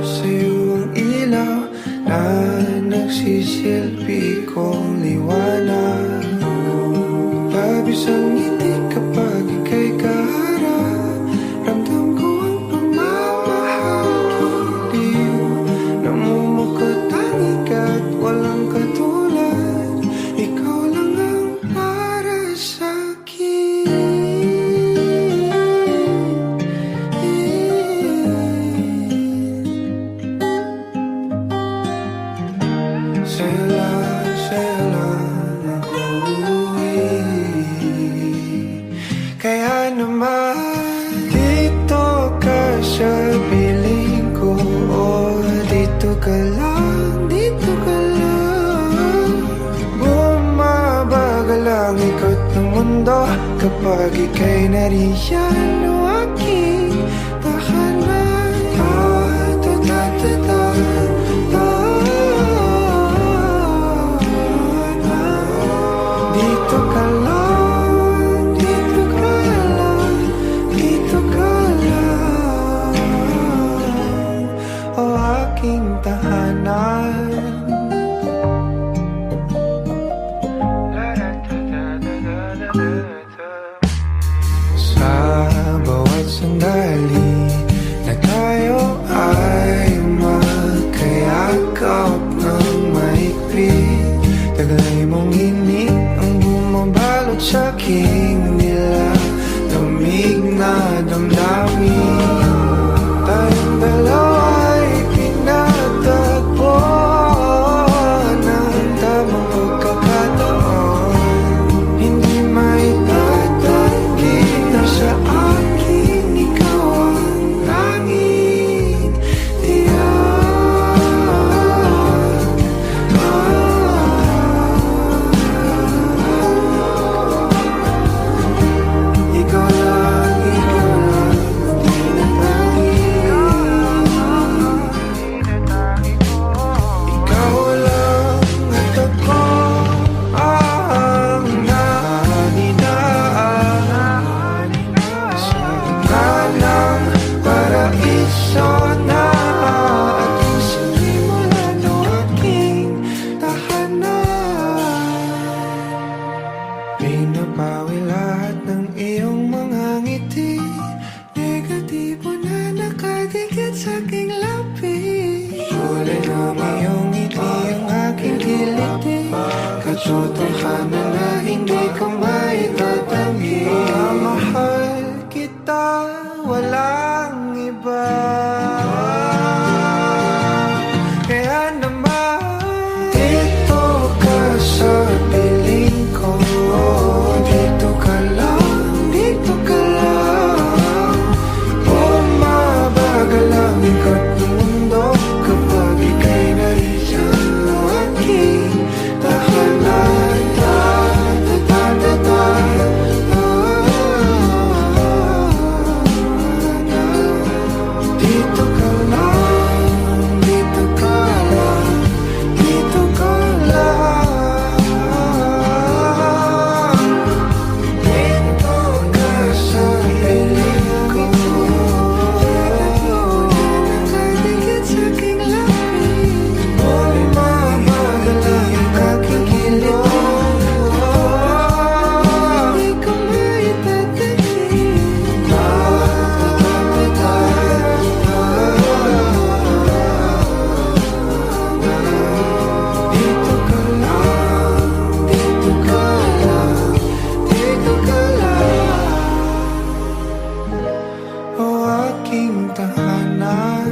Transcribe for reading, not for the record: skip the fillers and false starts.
sa'yo ang ilaw na nagsisilbi kong liwanag. Labis ang ngiti kapag ika'y kaharap. Ramdam ko ang pagmamahal, giliw. Namumukot tanging ka't walang katulad. Ikaw lang ang para sa'kin. Sa'yo lang ako kaya naman dito ka sa piling ko. Oh, dito ka lang, dito ka lang. Bumabagal ang ikot ng mundo kapag ika'y nariyan. O aking tahanan. Dito ka lang, dito ka lang, dito ka lang. O aking tahanan. Sa bawat sandali na tayo ay magkayakap ng mahigpit, taglay mong hinig ang bumabalot sa aking nilalamig na damdamin. Tayong dalawa'y pinatagpo ng tamang pagkakataon. Hindi maitatanggi na sa akin ikaw ang tanging tiyak. Ikaw lang, tinatanggi. Ikaw lang at ako ang naninaan sa gitna ng paraiso na ating sinimulan. O aking tahanan. Pinapawi lahat ng iyong mga ngiti, negatibo na nakadikit sa aking labi. Kulay ng iyong ngiti ang aking kiliti, katotohanan na hindi ko maitatanggi. Mahal kita, walang iba. Kaya naman dito ka sa piling ko. Dito ka lang, dito ka lang. Bumabagal ang ikot ng mundo kapag ika'y nariyan. O aking tahanan. Dito ka lang, dito ka lang, dito ka lang. Dito ka sa piling ko. Nakadikit sa aking labi. Bumabagal ang aking kiliti. Hindi ko maitatanggi. Dito ka lang, dito ka lang, dito ka lang. O aking tahanan.